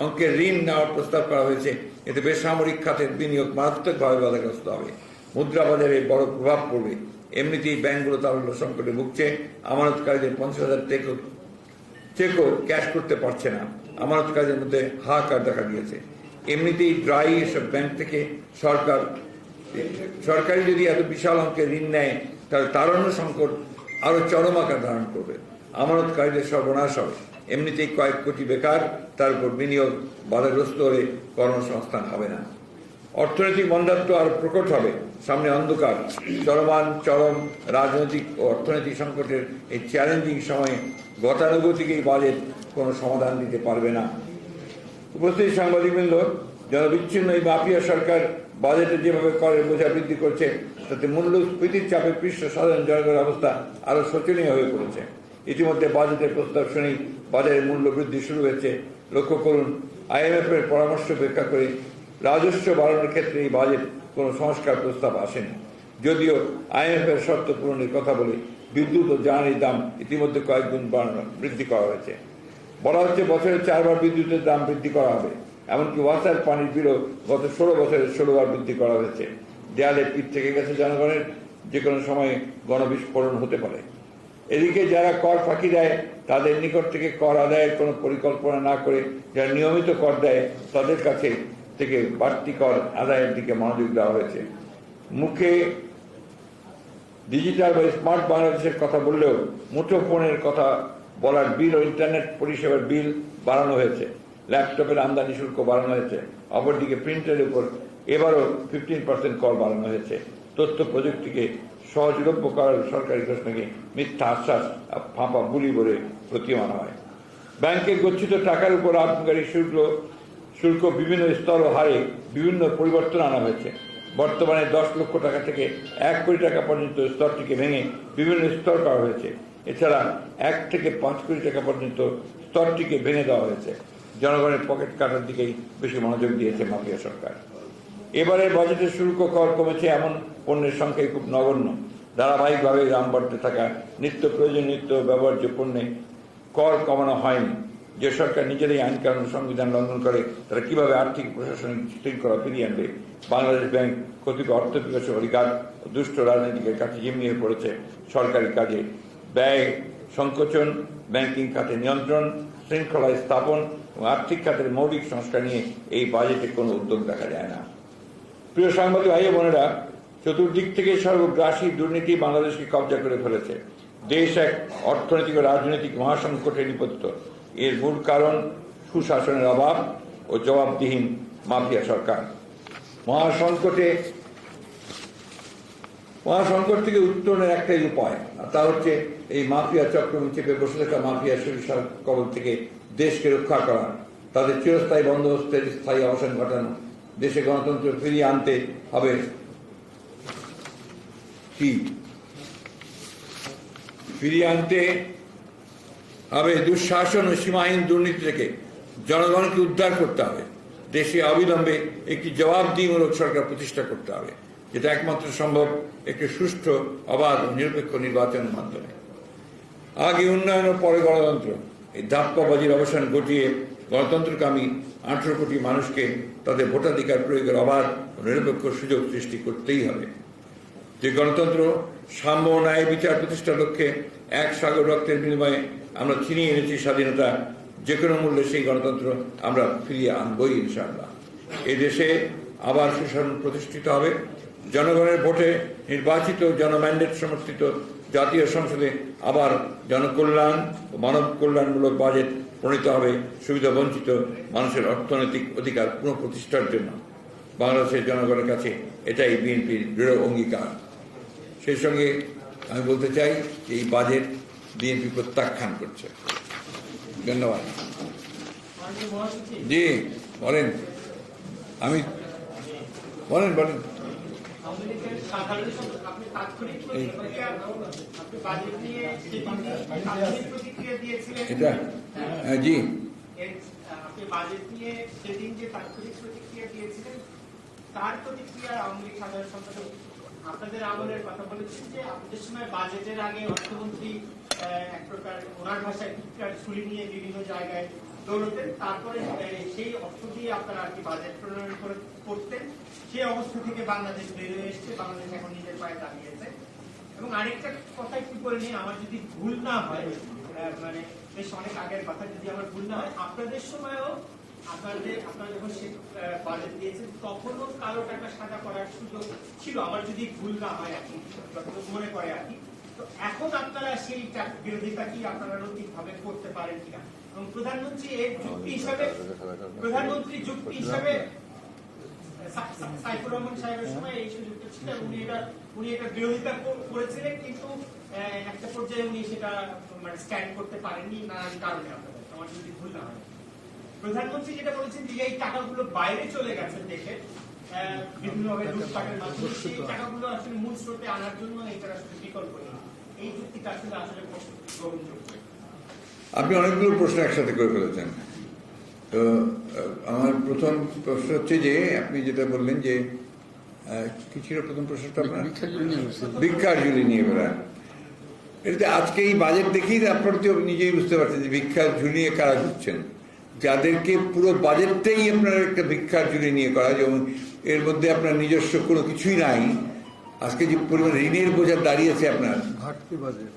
Speaker 1: অঙ্কের ঋণ নেওয়ার প্রস্তাব করা হয়েছে, এতে বেসামরিক খাতের বিনিয়োগ মারাত্মকভাবে বাধাগ্রস্ত হবে। মুদ্রা বাজারে বড় প্রভাব পড়বে। এমনিতেই ব্যাংকগুলো তারল্য সংকটে ভুগছে। আমানতকারীদের 50,000 চেকও ক্যাশ করতে পারছে না। আমানতকারীদের মধ্যে হাহাকার দেখা গিয়েছে। এমনিতেই ড্রাই এসব ব্যাংক থেকে সরকারি যদি এত বিশাল অঙ্কের ঋণ নেয়, তাহলে তারল্য সংকট আরো চরম আকার ধারণ করবে। আমানতকারীদের সর্বনাশ হবে। এমনিতেই কয়েক কোটি বেকার, তার উপর বিনিয়োগ বাধাগ্রস্ত হলে কর্মসংস্থান হবে না। অর্থনৈতিক মন্দাত্ব আরো প্রকট হবে। সামনে অন্ধকার। চরম রাজনৈতিক ও অর্থনৈতিক সংকটের এই চ্যালেঞ্জিং সময়ে গতানুগতিক এই বাজেট কোনো সমাধান দিতে পারবে না। উপস্থিত সাংবাদিকবৃন্দ, জনবিচ্ছিন্ন এই মাফিয়া সরকার বাজেটে যেভাবে করের বোঝা বৃদ্ধি করছে, তাতে মূল্যস্ফীতির চাপে পৃষ্ঠ সাধারণ জনগণের অবস্থা আরো শোচনীয় হয়ে পড়েছে। ইতিমধ্যে বাজেটের প্রস্তাব শুনেই বাজারে মূল্য বৃদ্ধি শুরু হয়েছে। লক্ষ্য করুন, IMF এর পরামর্শ উপেক্ষা করে রাজস্ব বাড়ানোর ক্ষেত্রে এই বাজেট কোনো সংস্কার প্রস্তাব আসেনি। যদিও IMF এর শর্ত পূরণের কথা বলে বিদ্যুৎ ও জ্বালানির দাম ইতিমধ্যে কয়েকগুণ বৃদ্ধি করা হয়েছে। বলা হচ্ছে বছরে 4 বার বিদ্যুতের দাম বৃদ্ধি করা হবে। এমনকি ওয়াসার পানির বিলও গত 16 বছরে 16 বার বৃদ্ধি করা হয়েছে। দেয়ালে পিঠ থেকে গেছে জনগণের। যে কোনো সময়ে গণবিস্ফোরণ হতে পারে। এদিকে যারা কর ফাঁকি দেয়, তাদের নিকট থেকে কর আদায়ের কোনো পরিকল্পনা না করে যারা নিয়মিত কর দেয়, তাদের কাছে থেকে বাড়তি কর আদায়ের দিকে মনোযোগ দেওয়া হয়েছে। মুখে ডিজিটাল বা স্মার্ট বাংলাদেশের কথা বললেও মুঠোফোনের কথা বলার বিল ও ইন্টারনেট পরিষেবার বিল বাড়ানো হয়েছে। ল্যাপটপের আমদানি শুল্ক বাড়ানো হয়েছে। অপরদিকে প্রিন্টের উপর এবারও 15% কর বাড়ানো হয়েছে। তথ্য প্রযুক্তিকে সহজলভ্য করার সরকারি ঘোষণাকে মিথ্যা আশ্বাস ফাঁপা বুলি বলে প্রতীয়মান হয়। ব্যাংকে গচ্ছিত টাকার উপর আবগারি শুল্ক বিভিন্ন স্তর ও হারে বিভিন্ন পরিবর্তন আনা হয়েছে। বর্তমানে 10 লক্ষ টাকা থেকে 1 কোটি টাকা পর্যন্ত স্তরটিকে ভেঙে বিভিন্ন স্তর করা হয়েছে। এছাড়া 1 থেকে 5 কোটি টাকা পর্যন্ত স্তরটিকে ভেঙে দেওয়া হয়েছে। জনগণের পকেট কাটার দিকেই বেশি মনোযোগ দিয়েছে মাফিয়া সরকার। এবারের বাজেটের শুল্ক কর কমেছে এমন পণ্যের সংখ্যাই খুব নগণ্য। ধারাবাহিকভাবে দাম বাড়তে থাকা নিত্য প্রয়োজনীয় ব্যবহার্য পণ্যে কর কমানো হয়নি। যে সরকার নিজেরাই আইন কানুন সংবিধান লঙ্ঘন করে, তারা কিভাবে আর্থিক প্রশাসনিক শৃঙ্খলা ফিরিয়ে আনবে? বাংলাদেশ ব্যাংক কতিপয় অর্থ বিকাশের অধিকার ও দুষ্ট রাজনীতিকের কাছে জিম্মি হয়ে পড়েছে। সরকারি কাজে ব্যয় সংকোচন, ব্যাংকিং খাতে নিয়ন্ত্রণ, শৃঙ্খলা স্থাপন এবং আর্থিক খাতের মৌলিক সংস্কার নিয়ে এই বাজেটে কোনো উদ্যোগ দেখা যায় না। প্রিয় সাংবাদিক ভাই বোনেরা, চতুর্দিক থেকে সর্বগ্রাসী দুর্নীতি বাংলাদেশকে কবজা করে ফেলেছে। দেশ এক অর্থনৈতিক ও রাজনৈতিক মহাসংকটে নিপতিত। এর মূল কারণ সুশাসনের অভাব ও জবাবদিহীন মাফিয়া সরকার। মহাসংকট থেকে উত্তরণের একটাই উপায়, তা হচ্ছে এই মাফিয়া চক্রকে চেপে বসে থাকা মাফিয়া সরিষার কবল থেকে দেশকে রক্ষা করা, তাদের চিরস্থায়ী বন্দোবস্তের স্থায়ী অবসান ঘটানো, দেশে গণতন্ত্র ফিরিয়ে আনতে হবে। দুঃশাসন ও সীমাহীন দুর্নীতি থেকে জনগণকে উদ্ধার করতে হবে। দেশে অবিলম্বে একটি জবাবদিহিমূলক সরকার প্রতিষ্ঠা করতে হবে। যেটা একমাত্র সম্ভব একটি সুষ্ঠু, অবাধ ও নিরপেক্ষ নির্বাচনের মাধ্যমে। আগে উন্নয়ন ও পরে গণতন্ত্র, এই ধাপ্পাবাজির অবসান ঘটিয়ে গণতন্ত্রকামী 18 কোটি মানুষকে তাদের ভোটাধিকার প্রয়োগের অবাধ ও নিরপেক্ষ সুযোগ সৃষ্টি করতেই হবে। যে গণতন্ত্র সাম্য, ন্যায়, বিচার প্রতিষ্ঠার লক্ষ্যে এক সাগর রক্তের বিনিময়ে আমরা ছিনিয়ে এনেছি স্বাধীনতা, যে কোনো মূল্যে সেই গণতন্ত্র আমরা ফিরিয়ে আনবই ইনশাআল্লাহ। এই দেশে আবার সুশাসন প্রতিষ্ঠিত হবে। জনগণের ভোটে নির্বাচিত জনম্যান্ডেট সমর্থিত জাতীয় সংসদে আবার জনকল্যাণ ও মানব কল্যাণমূলক বাজেট প্রণীত হবে সুবিধা বঞ্চিত মানুষের অর্থনৈতিক অধিকার পুনঃপ্রতিষ্ঠার জন্য। বাংলাদেশের জনগণের কাছে এটাই বিএনপির দৃঢ় অঙ্গীকার। সেই সঙ্গে আমি বলতে চাই যে এই বাজেট বিএনপি প্রত্যাখ্যান করছে। ধন্যবাদ। জি বলেন, আমি বলেন। এটা জি,
Speaker 2: আপনি বাজেট নিয়ে সেদিন যে তাৎক্ষণিক প্রতিক্রিয়া দিয়েছিলেন, তার প্রতিক্রিয়া আওয়ামী লীগ সাধারণ সম্পাদক আপনাদের আমলের কথা বলেছেন যে আপনাদের সময় বাজেটের আগে অর্থমন্ত্রী এক প্রকার ওনার ভাষায় টিকার ছুরি নিয়ে বিভিন্ন জায়গায় দৌড়তেন, তারপরে সেই অর্থ দিয়ে আপনারা আর কি বাজেট প্রণয়ন করতেন। সেই অবস্থা থেকে বাংলাদেশ বেরিয়ে এসছে, বাংলাদেশ এখন নিজের পায়ে দাঁড়িয়েছে। এবং আরেকটা কথা একটু করে নিয়ে, আমার যদি ভুল না হয়, মানে বেশ অনেক আগের কথা, যদি আমার ভুল না হয়, আপনাদের সময়ও আপনারা যখন সে বাজেট দিয়েছেন তখনও কালো টাকা সাদা করার সুযোগ ছিল, আমার যদি ভুল না হয় আর কি, যতটুকু মনে করে আর কি। তো এখন আপনারা সেই বিরোধিতা কি আপনারা নৈতিকভাবে করতে পারেন কিনা? এবং প্রধানমন্ত্রী যুক্তি হিসাবে সাইফুর রহমান সাহেবের সময় এই সুযোগটা ছিল, উনি এটা বিরোধিতা করেছিলেন, কিন্তু একটা পর্যায়ে উনি সেটা মানে স্ট্যান্ড করতে পারেননি নানান কারণে। আপনাদের আমার যদি ভুল না হয়, প্রধানমন্ত্রী যেটা বলেছেন যে এই টাকাগুলো বাইরে চলে গেছে দেশে বিভিন্নভাবে লুটপাটের মাধ্যমে, সেই টাকাগুলো আসলে মূল স্রোতে আনার জন্য এটা আসলে বিকল্প নেই। এই যুক্তিটা আসলে গ্রহণযোগ্য।
Speaker 1: আপনি অনেকগুলো প্রশ্ন একসাথে করে ফেলেছেন। তো আমার প্রথম প্রশ্ন হচ্ছে যে আপনি যেটা বললেন যে কি ছিল প্রথম প্রশ্নটা আপনার? ভিক্ষার ঝুলি নিয়ে বেড়ান। এটাতে আজকে এই বাজেট দেখেই আপনারা তো নিজেই বুঝতে পারছেন যে ভিক্ষার ঝুলি নিয়ে কারা ঘুরছেন, যাদেরকে পুরো বাজেটটাই আপনার একটা ভিক্ষার ঝুলি নিয়ে করা, যেমন এর মধ্যে আপনার নিজস্ব কোনো কিছুই নাই। আজকে যে পরিমাণ ঋণের বোঝা দাঁড়িয়েছে আপনার,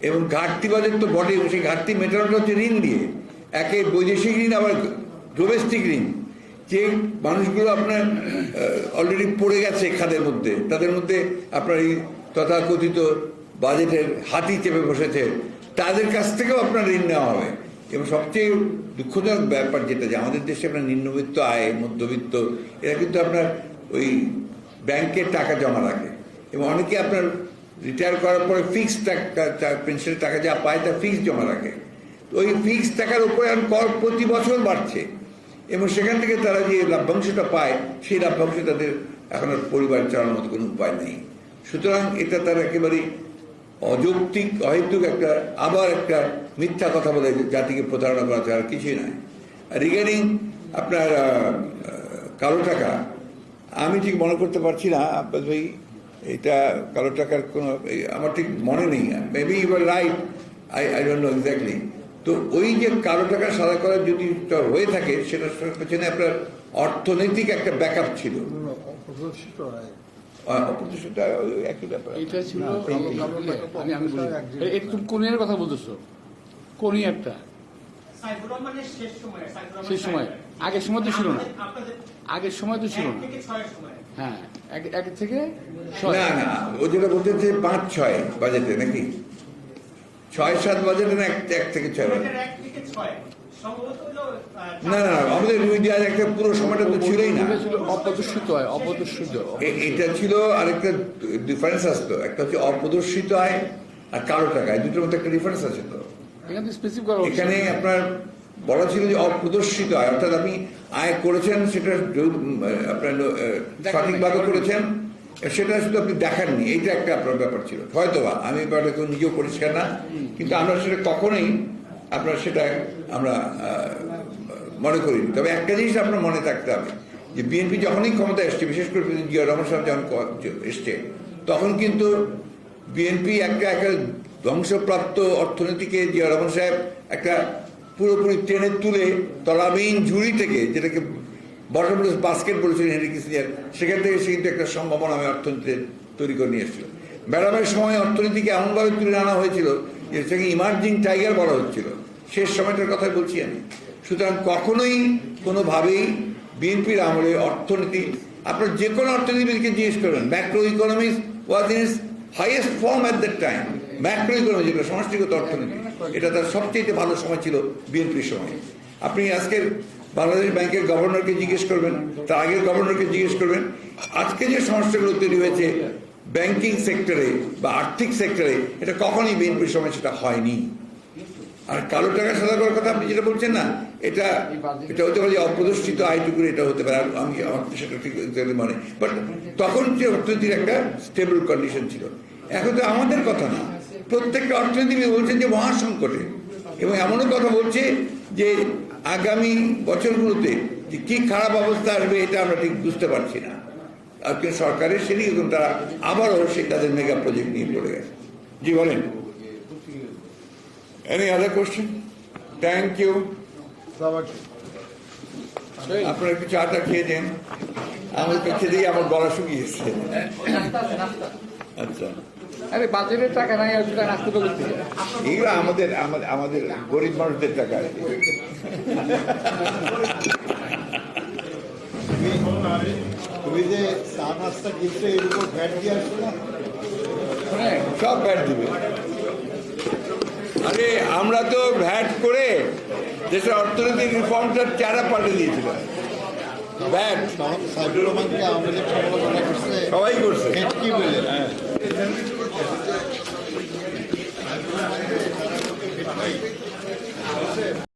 Speaker 1: এবং ঘাটতি বাজেট তো বটে, সেই ঘাটতি মেটানোটা হচ্ছে ঋণ দিয়ে। একে বৈদেশিক ঋণ, আবার ডোমেস্টিক ঋণ। যে মানুষগুলো আপনার অলরেডি পড়ে গেছে খাদের মধ্যে, তাদের মধ্যে আপনার এই তথাকথিত বাজেটের হাতি চেপে বসেছে, তাদের কাছ থেকেও আপনার ঋণ নেওয়া হবে। এবং সবচেয়ে দুঃখজনক ব্যাপার যেটা, যে আমাদের দেশে আপনার নিম্নবিত্ত আয়, মধ্যবিত্ত, এরা কিন্তু আপনার ওই ব্যাংকের টাকা জমা রাখে, এবং অনেকে আপনার রিটায়ার করার পরে ফিক্সড টাকা, পেনশনের টাকা যা পায় তা ফিক্সড জমা রাখে। তো ওই ফিক্সড টাকার উপরে কর প্রতি বছর বাড়ছে, এবং সেখান থেকে তারা যে লাভ্যাংশটা পায়, সেই লাভ্যাংশ তাদের এখন আর পরিবার চালানোর মতো কোনো উপায় নেই। সুতরাং এটা তারা একেবারেই অযৌক্তিক, অহেতুক একটা মিথ্যা কথা বলে জাতিকে প্রতারণা করা ছাড়া আর কিছুই নয়। রিগার্ডিং আপনার কালো টাকা, আমি ঠিক মনে করতে পারছি না আব্বাস ভাই, এটা কালো টাকার কোনো আমার ঠিক মনে নেই। Maybe you are right, I don't know exactly. তো ওই যে কালো টাকা সাদা করা যদি হয়ে থাকে, সেটার পেছনে আপনার অর্থনৈতিক একটা ব্যাকআপ ছিল। একই ব্যাপার
Speaker 3: এটা ছিল। কোন এর কথা বলতেছো? কোন একটা শেষ সময়, আগের সময় তো ছিল না, আগের সময় তো ছিল না। হ্যাঁ, এক থেকে
Speaker 1: না না, ও যেটা বলতে 5-6 বাজেটে নাকি 6-7 বাজেটে না, 1 থেকে 6 বাজেট। না না, আমাদের একটা পুরো সময়টা তো ছিলই না,
Speaker 3: অপ্রদর্শিত হয়, অপ্রদর্শিত।
Speaker 1: এটা ছিল আরেকটা ডিফারেন্স আসতো, একটা হচ্ছে অপ্রদর্শিত আয় আর কালো টাকা, এই দুটোর মধ্যে একটা ডিফারেন্স আছে। তো এখানে আপনার বলা ছিল যে অপ্রদর্শিত আয়, অর্থাৎ আপনি আয় করেছেন, সেটা আপনার সঠিকভাবে করেছেন, সেটা শুধু আপনি দেখাননি, এইটা একটা আপনার ব্যাপার ছিল। হয়তোবা আমি ব্যাপারটা কেউ নিজেও পরিষ্কার না, কিন্তু আমরা সেটা কখনোই আপনার সেটা আমরা মনে করিনি। তবে একটা জিনিস আপনার মনে থাকতে হবে, যে বিএনপি যখনই ক্ষমতা এসছে, বিশেষ করে প্রেসিডেন্ট জিয়া রহমান সাহেব যখন এসছে, তখন কিন্তু বিএনপি একটা ধ্বংসপ্রাপ্ত অর্থনীতিকে জিয়া রহমান সাহেব একটা পুরোপুরি টেনে তুলে তলাবিহীন ঝুড়ি থেকে, যেটাকে বটমলেস বাস্কেট বলেছিলেন হেনরি কিসিঞ্জার, সেখান থেকে সে কিন্তু একটা সম্ভাবনা আমি অর্থনীতি তৈরি করে নিয়ে এসেছিল। বেড়াবের সময় অর্থনীতিকে এমনভাবে তুলে আনা হয়েছিল যে সেটাকে ইমার্জিং টাইগার বলা হচ্ছিল, শেষ সময়টার কথাই বলছি আমি। সুতরাং কখনোই কোনোভাবেই বিএনপির আমলে অর্থনীতি, আপনার যে কোনো অর্থনীতিবিদকে জিজ্ঞেস করবেন, macro economics was in its highest form at that time. Macro economy, যেটা সমষ্টিগত অর্থনীতি, এটা তার সবচেয়ে ভালো সময় ছিল বিএনপির সময়। আপনি আজকের বাংলাদেশ ব্যাংকের গভর্নরকে জিজ্ঞেস করবেন, তার আগের গভর্নরকে জিজ্ঞেস করবেন, আজকে যে সমস্যাগুলো তৈরি হয়েছে ব্যাংকিং সেক্টরে বা আর্থিক সেক্টরে, এটা কখনই বিএনপির সময় সেটা হয়নি। আর কালো টাকা সাদা করার কথা আপনি যেটা বলছেন না, এটা হতে পারে যে অপ্রদর্শিত আয়টুকুর, এটা হতে পারে, আর আমি আমার সেটা ঠিক মনে, বাট তখন যে অর্থনীতির একটা স্টেবল কন্ডিশন ছিল। এখন তো আমাদের কথা না, প্রত্যেকটা অর্থনীতিবিদ বলছেন যে মহাসংকটে, এবং এমনও কথা বলছে যে আগামী বছরগুলোতে যে কি খারাপ অবস্থা আসবে এটা আমরা ঠিক বুঝতে পারছি না। আর সরকারের সেদিকে কিন্তু তারা আবারও সেই তাদের মেগা প্রজেক্ট নিয়ে পড়ে গেছে। জি বলেন, any other question? Thank you. আপনারা একটু চাটা খেয়ে দেন, আমার কাছে দিয়ে আমার গলা শুকিয়েছে। আচ্ছা,
Speaker 3: আরে বাজারের টাকা নাই, আর সেটা নাস্তা করতে
Speaker 1: এগুলো আমাদের গরিব মানুষদের টাকা।
Speaker 4: তুমি যে চা নাস্তা কিনছো এর উপর ভ্যাট দিয়ে আসছো না?
Speaker 1: সব ভ্যাট দিবে। আরে আমরা তো ভ্যাট করে দেশের অর্থনৈতিক রিফর্মটার চারা পাল্টে দিয়েছিলাম। ভ্যাট
Speaker 4: সাইদুর রহমানকে আওয়ামী লীগ সমালোচনা করছে,
Speaker 1: সবাই করছে।
Speaker 4: ভ্যাট কি বলে?